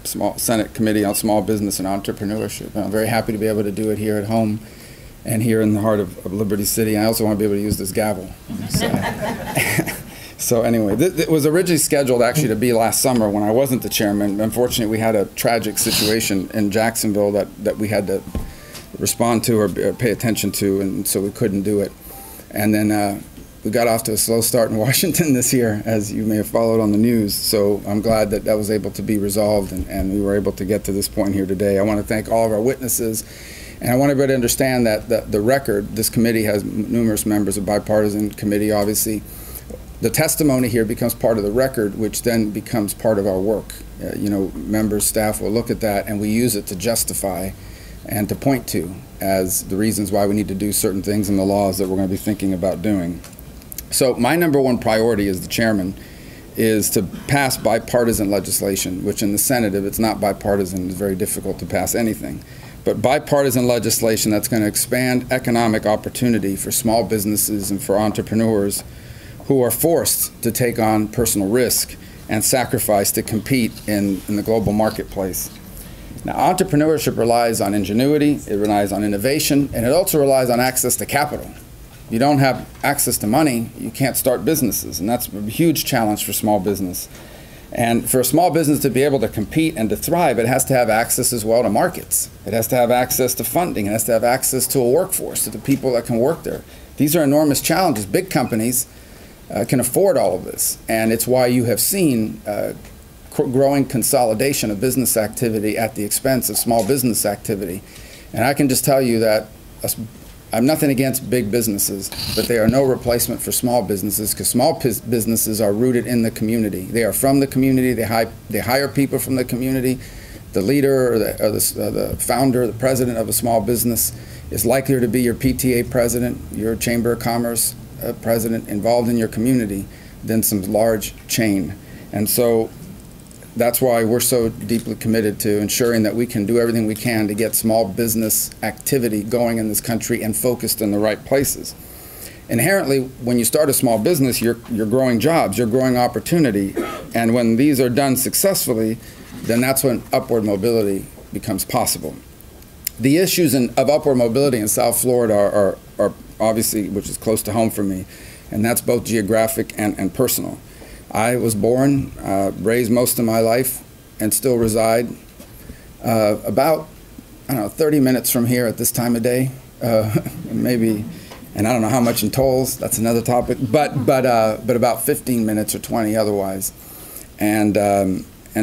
small Senate Committee on Small Business and Entrepreneurship. And I'm very happy to be able to do it here at home and here in the heart of Liberty City. I also want to be able to use this gavel. So anyway, it was originally scheduled actually to be last summer when I wasn't the chairman. Unfortunately, we had a tragic situation in Jacksonville that we had to respond to or pay attention to, and so we couldn't do it. And then we got off to a slow start in Washington this year, as you may have followed on the news. So I'm glad that that was able to be resolved, and we were able to get to this point here today. I want to thank all of our witnesses, and I want everybody to understand that the record, this committee has numerous members, a bipartisan committee, obviously. The testimony here becomes part of the record, which then becomes part of our work. Members, staff will look at that, and we use it to justify and to point to as the reasons why we need to do certain things in the laws that we're going to be thinking about doing. So my number one priority as the chairman is to pass bipartisan legislation, which in the Senate, if it's not bipartisan, it's very difficult to pass anything. But bipartisan legislation that's going to expand economic opportunity for small businesses and for entrepreneurs who are forced to take on personal risk and sacrifice to compete in the global marketplace. Now, entrepreneurship relies on ingenuity, it relies on innovation, and it also relies on access to capital. If you don't have access to money, you can't start businesses, and that's a huge challenge for small business. And for a small business to be able to compete and to thrive, it has to have access as well to markets. It has to have access to funding. It has to have access to a workforce, to the people that can work there. These are enormous challenges. Big companies can afford all of this, and it's why you have seen growing consolidation of business activity at the expense of small business activity. And I can just tell you that I'm nothing against big businesses, but they are no replacement for small businesses, because small businesses are rooted in the community. They are from the community. They hire people from the community. The leader or the founder, the president of a small business is likelier to be your PTA president, your Chamber of Commerce president involved in your community than some large chain. And so that's why we're so deeply committed to ensuring that we can do everything we can to get small business activity going in this country and focused in the right places. Inherently, when you start a small business, you're growing jobs, you're growing opportunity, and when these are done successfully, then that's when upward mobility becomes possible. The issues of upward mobility in South Florida are obviously, which is close to home for me, and that's both geographic and personal. I was born, raised most of my life, and still reside about, 30 minutes from here at this time of day, maybe, and I don't know how much in tolls, that's another topic, but about 15 minutes or 20 otherwise. And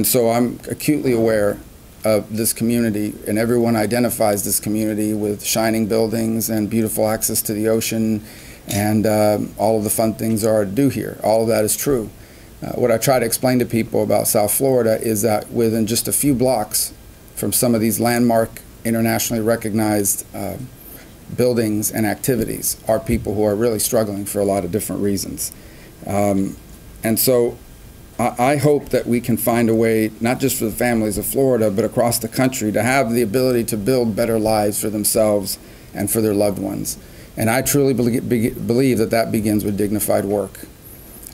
so I'm acutely aware of this community, and everyone identifies this community with shining buildings and beautiful access to the ocean, and all of the fun things there are to do here. All of that is true. What I try to explain to people about South Florida is that within just a few blocks from some of these landmark, internationally recognized buildings and activities are people who are really struggling for a lot of different reasons. And so I hope that we can find a way, not just for the families of Florida, but across the country, to have the ability to build better lives for themselves and for their loved ones. And I truly believe that that begins with dignified work.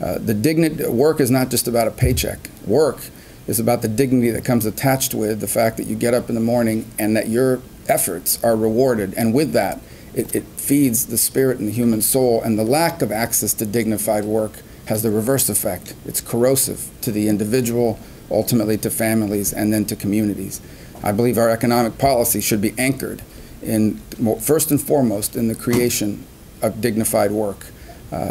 Work is not just about a paycheck. Work is about the dignity that comes attached with the fact that you get up in the morning and that your efforts are rewarded. And with that, it feeds the spirit and the human soul. And the lack of access to dignified work has the reverse effect. It's corrosive to the individual, ultimately to families, and then to communities. I believe our economic policy should be anchored in, first and foremost, in the creation of dignified work.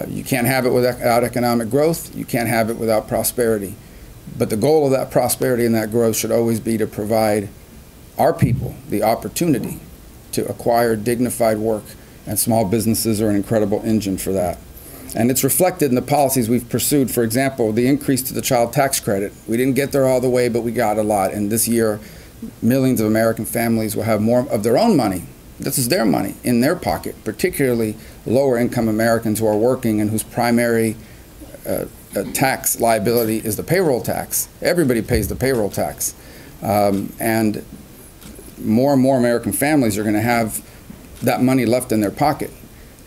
You can't have it without economic growth. You can't have it without prosperity. But the goal of that prosperity and that growth should always be to provide our people the opportunity to acquire dignified work, and small businesses are an incredible engine for that. And it's reflected in the policies we've pursued. For example, the increase to the child tax credit. We didn't get there all the way, but we got a lot. And this year, millions of American families will have more of their own money. This is their money in their pocket, particularly lower income Americans who are working and whose primary tax liability is the payroll tax. Everybody pays the payroll tax. And more American families are going to have that money left in their pocket,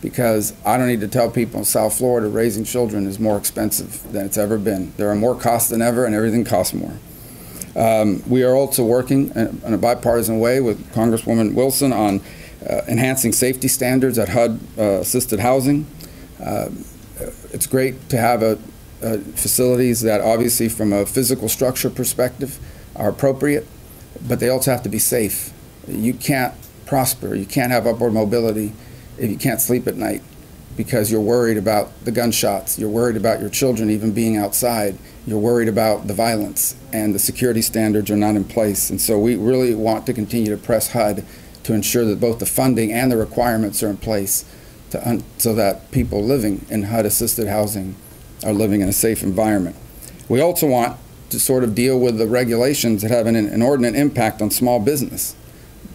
because I don't need to tell people in South Florida raising children is more expensive than it's ever been. There are more costs than ever, and everything costs more. We are also working in a bipartisan way with Congresswoman Wilson on enhancing safety standards at HUD assisted housing. It's great to have facilities that obviously from a physical structure perspective are appropriate, but they also have to be safe. You can't prosper, you can't have upward mobility if you can't sleep at night because you're worried about the gunshots, you're worried about your children even being outside, you're worried about the violence, and the security standards are not in place. And so we really want to continue to press HUD to ensure that both the funding and the requirements are in place so that people living in HUD-assisted housing are living in a safe environment. We also want to sort of deal with the regulations that have an inordinate impact on small business.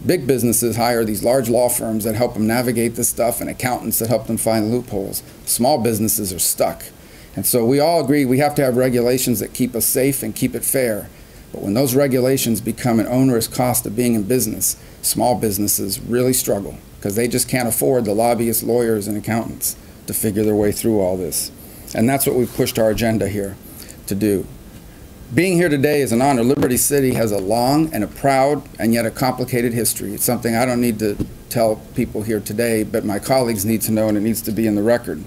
Big businesses hire these large law firms that help them navigate this stuff and accountants that help them find loopholes. Small businesses are stuck. And so we all agree we have to have regulations that keep us safe and keep it fair. But when those regulations become an onerous cost of being in business, small businesses really struggle because they just can't afford the lobbyists, lawyers, and accountants to figure their way through all this. And that's what we've pushed our agenda here to do. Being here today is an honor. Liberty City has a long and a proud and yet a complicated history. It's something I don't need to tell people here today, but my colleagues need to know, and it needs to be in the record.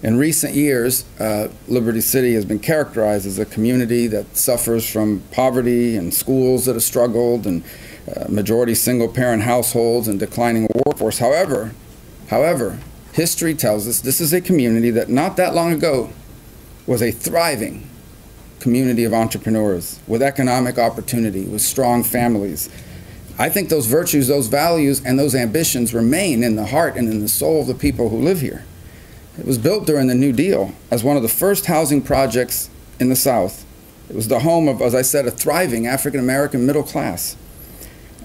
In recent years, Liberty City has been characterized as a community that suffers from poverty and schools that have struggled and majority single-parent households and declining workforce. However, history tells us this is a community that not that long ago was a thriving community of entrepreneurs with economic opportunity, with strong families. I think those virtues, those values, and those ambitions remain in the heart and in the soul of the people who live here. It was built during the New Deal as one of the first housing projects in the South. It was the home of, as I said, a thriving African-American middle class.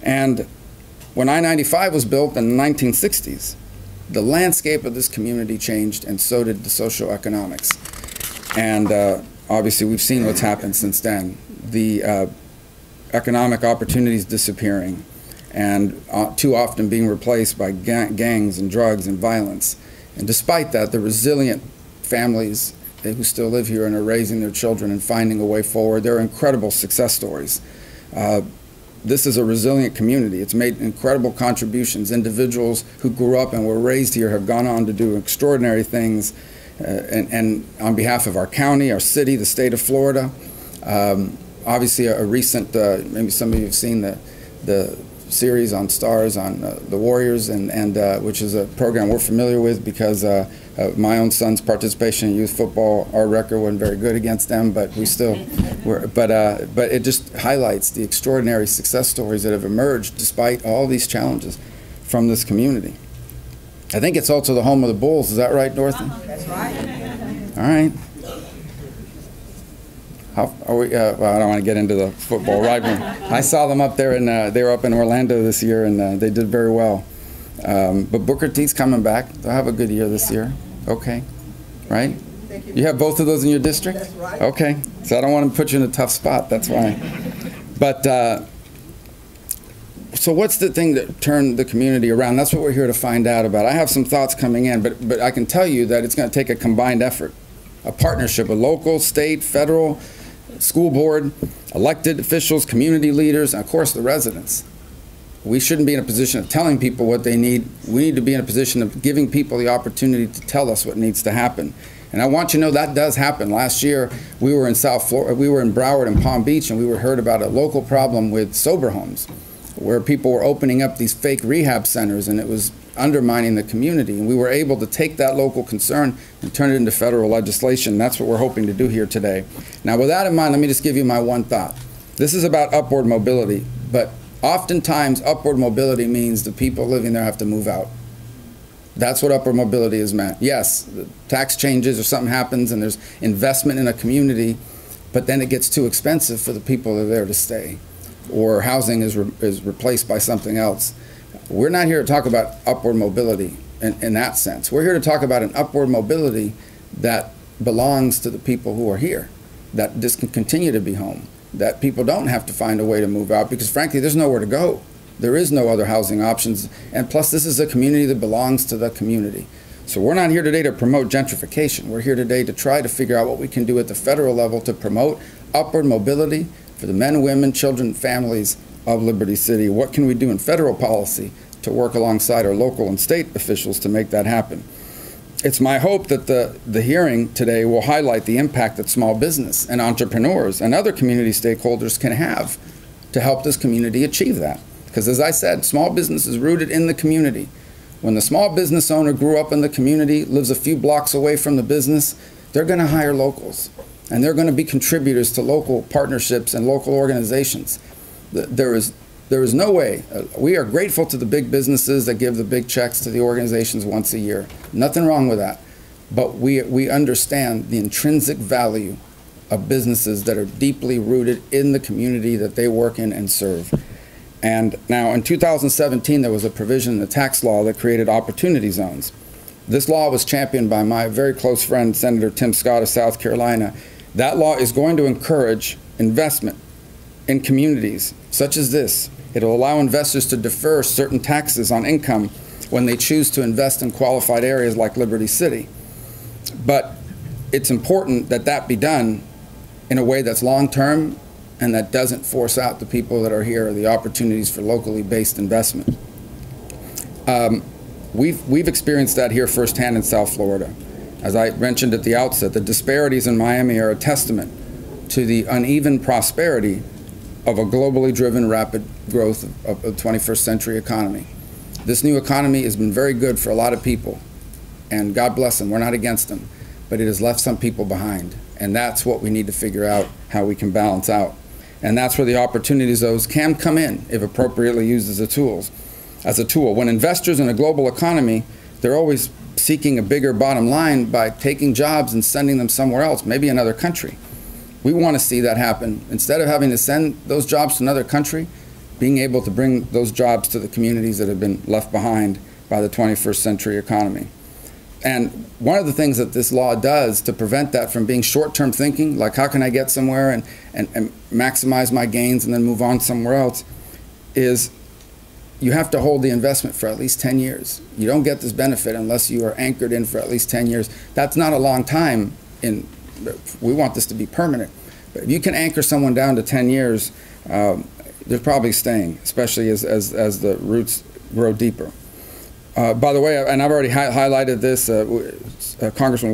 And when I-95 was built in the 1960s, the landscape of this community changed, and so did the socioeconomics. And obviously, we've seen what's happened since then. The economic opportunities disappearing and too often being replaced by gangs and drugs and violence. And despite that, the resilient families who still live here and are raising their children and finding a way forward, they're incredible success stories. This is a resilient community. It's made incredible contributions. Individuals who grew up and were raised here have gone on to do extraordinary things. And on behalf of our county, our city, the state of Florida, obviously a recent, maybe some of you have seen the series on Stars on the Warriors, and which is a program we're familiar with because of my own son's participation in youth football. Our record wasn't very good against them, but we still were. But it just highlights the extraordinary success stories that have emerged despite all these challenges from this community. I think it's also the home of the Bulls. Is that right, Dorothy? That's right. All right. How are we, well, I don't want to get into the football rivalry. I saw them up there, and they were up in Orlando this year, and they did very well. But Booker T's coming back. They'll have a good year this year. Okay. Right? You have both of those in your district? That's right. Okay. So I don't want to put you in a tough spot. That's why. But so what's the thing that turned the community around? That's what we're here to find out about. I have some thoughts coming in, but I can tell you that it's going to take a combined effort, a partnership with local, state, federal, school board, elected officials, community leaders, and of course the residents. We shouldn't be in a position of telling people what they need. We need to be in a position of giving people the opportunity to tell us what needs to happen. And I want you to know that does happen. Last year, we were in South Florida, we were in Broward and Palm Beach, and we heard about a local problem with sober homes, where people were opening up these fake rehab centers, and it was undermining the community. And we were able to take that local concern and turn it into federal legislation. That's what we're hoping to do here today. Now, with that in mind, let me just give you my one thought. This is about upward mobility, but oftentimes upward mobility means the people living there have to move out. That's what upward mobility is meant. Yes, the tax changes or something happens and there's investment in a community, but then it gets too expensive for the people that are there to stay, or housing is replaced by something else. We're not here to talk about upward mobility in that sense. We're here to talk about an upward mobility that belongs to the people who are here, that this can continue to be home, that people don't have to find a way to move out because, frankly, there's nowhere to go. There is no other housing options, and plus this is a community that belongs to the community. So we're not here today to promote gentrification. We're here today to try to figure out what we can do at the federal level to promote upward mobility for the men, women, children, families of Liberty City. What can we do in federal policy to work alongside our local and state officials to make that happen? It's my hope that the hearing today will highlight the impact that small business and entrepreneurs and other community stakeholders can have to help this community achieve that. Because as I said, small business is rooted in the community. When the small business owner grew up in the community, lives a few blocks away from the business, they're going to hire locals. And they're going to be contributors to local partnerships and local organizations. There is no way. We are grateful to the big businesses that give the big checks to the organizations once a year. Nothing wrong with that. But we understand the intrinsic value of businesses that are deeply rooted in the community that they work in and serve. And now in 2017, there was a provision in the tax law that created opportunity zones. This law was championed by my very close friend, Senator Tim Scott of South Carolina. That law is going to encourage investment in communities such as this. It'll allow investors to defer certain taxes on income when they choose to invest in qualified areas like Liberty City. But it's important that that be done in a way that's long-term and that doesn't force out the people that are here, the opportunities for locally based investment. We've experienced that here firsthand in South Florida. As I mentioned at the outset, the disparities in Miami are a testament to the uneven prosperity of a globally driven rapid growth of the 21st century economy. This new economy has been very good for a lot of people, and God bless them, we're not against them, but it has left some people behind. And that's what we need to figure out how we can balance out. And that's where the opportunity zones can come in if appropriately used as a tool. When investors in a global economy, they're always seeking a bigger bottom line by taking jobs and sending them somewhere else, maybe another country. We want to see that happen. Instead of having to send those jobs to another country, being able to bring those jobs to the communities that have been left behind by the 21st century economy. And one of the things that this law does to prevent that from being short-term thinking, like how can I get somewhere and maximize my gains and then move on somewhere else, is you have to hold the investment for at least 10 years. You don't get this benefit unless you are anchored in for at least 10 years. That's not a long time. We want this to be permanent. But if you can anchor someone down to 10 years, they're probably staying, especially as the roots grow deeper. By the way, and I've already highlighted this, Congresswoman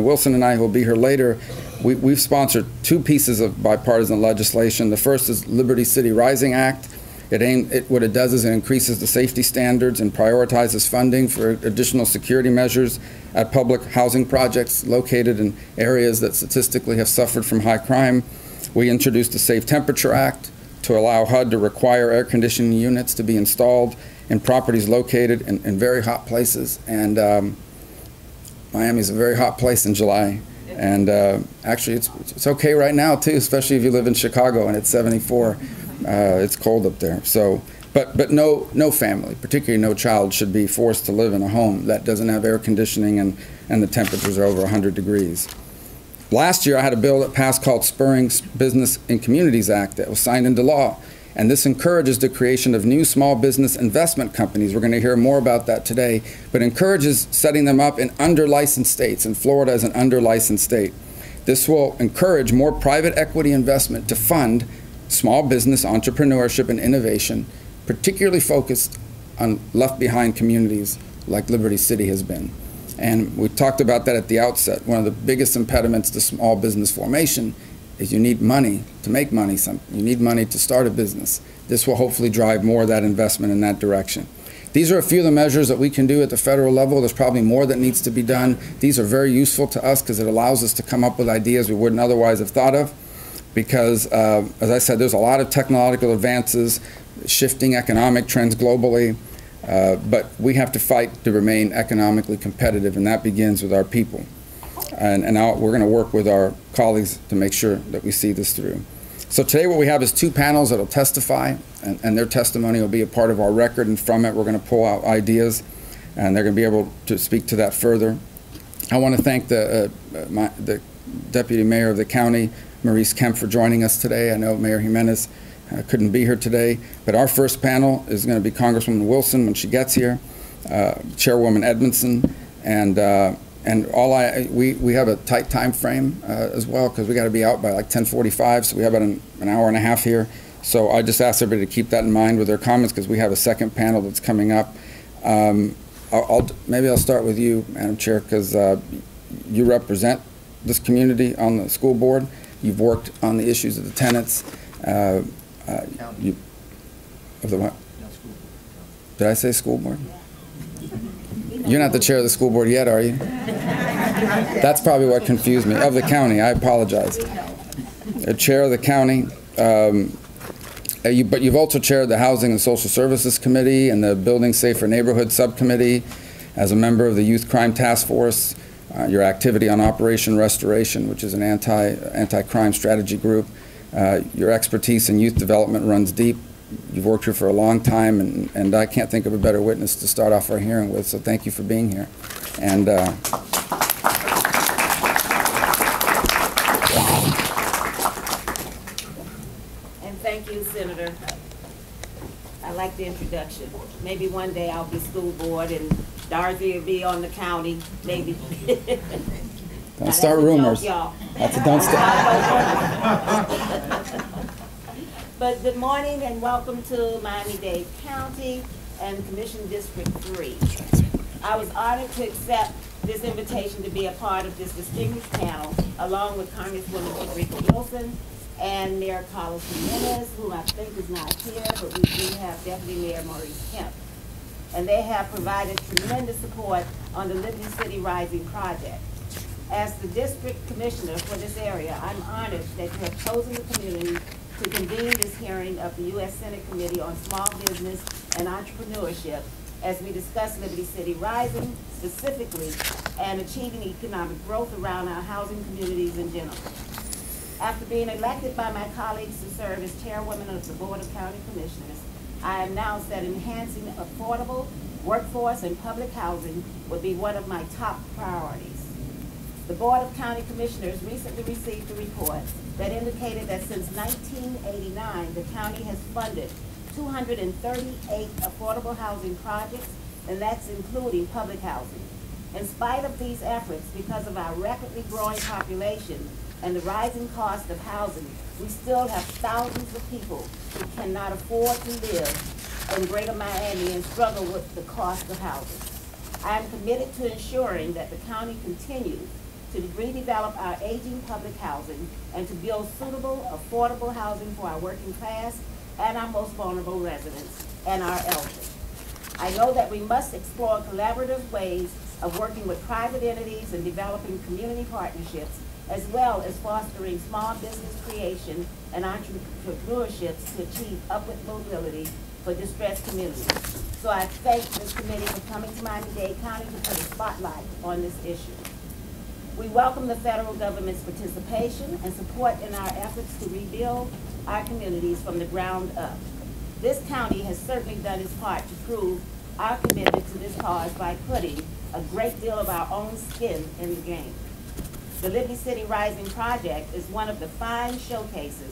Wilson and I, who will be here later, we've sponsored two pieces of bipartisan legislation. The first is Liberty City Rising Act. What it does is it increases the safety standards and prioritizes funding for additional security measures at public housing projects located in areas that statistically have suffered from high crime. We introduced the Safe Temperature Act to allow HUD to require air conditioning units to be installed in properties located in very hot places. And Miami's a very hot place in July. And actually, it's okay right now, too, especially if you live in Chicago and it's 74. It's cold up there. So, but no family, particularly no child, should be forced to live in a home that doesn't have air conditioning and the temperatures are over 100 degrees. Last year, I had a bill that passed called Spurring Business and Communities Act that was signed into law. And this encourages the creation of new small business investment companies. We're going to hear more about that today, but encourages setting them up in under-licensed states, and Florida is an under-licensed state. This will encourage more private equity investment to fund small business entrepreneurship and innovation, particularly focused on left-behind communities like Liberty City has been. And we talked about that at the outset. One of the biggest impediments to small business formation is you need money to make money. You need money to start a business. This will hopefully drive more of that investment in that direction. These are a few of the measures that we can do at the federal level. There's probably more that needs to be done. These are very useful to us because it allows us to come up with ideas we wouldn't otherwise have thought of. Because, as I said, there's a lot of technological advances, shifting economic trends globally, but we have to fight to remain economically competitive, and that begins with our people. And now we're going to work with our colleagues to make sure that we see this through. So today what we have is two panels that will testify, and their testimony will be a part of our record, and from it we're going to pull out ideas, and they're going to be able to speak to that further. I want to thank the Deputy Mayor of the county, Maurice Kemp, for joining us today. I know Mayor Jimenez couldn't be here today, but our first panel is going to be Congresswoman Wilson when she gets here, Chairwoman Edmondson, and and we have a tight time frame as well, because we got to be out by like 10:45, so we have about an hour and a half here. So I just asked everybody to keep that in mind with their comments, because we have a second panel that's coming up. Maybe I'll start with you, Madam Chair, because you represent this community on the school board. You've worked on the issues of the tenants. Of the what? Did I say school board? You're not the chair of the school board yet, are you? That's probably what confused me. Of the county, I apologize. Chair of the county. But you've also chaired the Housing and Social Services Committee and the Building Safer Neighborhood Subcommittee. As a member of the Youth Crime Task Force, your activity on Operation Restoration, which is an anti-crime strategy group. Your expertise in youth development runs deep. You've worked here for a long time, and I can't think of a better witness to start off our hearing with, so thank you for being here. And thank you, Senator. I like the introduction. Maybe one day I'll be school board and Dorothy will be on the county, maybe. Don't start rumors. Don't start. But good morning and welcome to Miami-Dade County and Commission District 3. I was honored to accept this invitation to be a part of this distinguished panel, along with Congresswoman Frederica Wilson and Mayor Carlos Jimenez, who I think is not here, but we do have Deputy Mayor Maurice Kemp. And they have provided tremendous support on the Liberty City Rising project. As the district commissioner for this area, I'm honored that you have chosen the community to convene this hearing of the U.S. Senate Committee on Small Business and Entrepreneurship as we discuss Liberty City Rising specifically and achieving economic growth around our housing communities in general. After being elected by my colleagues to serve as chairwoman of the Board of County Commissioners, I announced that enhancing affordable workforce and public housing would be one of my top priorities. The Board of County Commissioners recently received a report that indicated that since 1989, the county has funded 238 affordable housing projects, and that's including public housing. In spite of these efforts, because of our rapidly growing population and the rising cost of housing, we still have thousands of people who cannot afford to live in Greater Miami and struggle with the cost of housing. I am committed to ensuring that the county continues to redevelop our aging public housing and to build suitable, affordable housing for our working class and our most vulnerable residents and our elderly. I know that we must explore collaborative ways of working with private entities and developing community partnerships, as well as fostering small business creation and entrepreneurship to achieve upward mobility for distressed communities. So I thank this committee for coming to Miami-Dade County to put a spotlight on this issue. We welcome the federal government's participation and support in our efforts to rebuild our communities from the ground up. This county has certainly done its part to prove our commitment to this cause by putting a great deal of our own skin in the game. The Liberty City Rising project is one of the fine showcases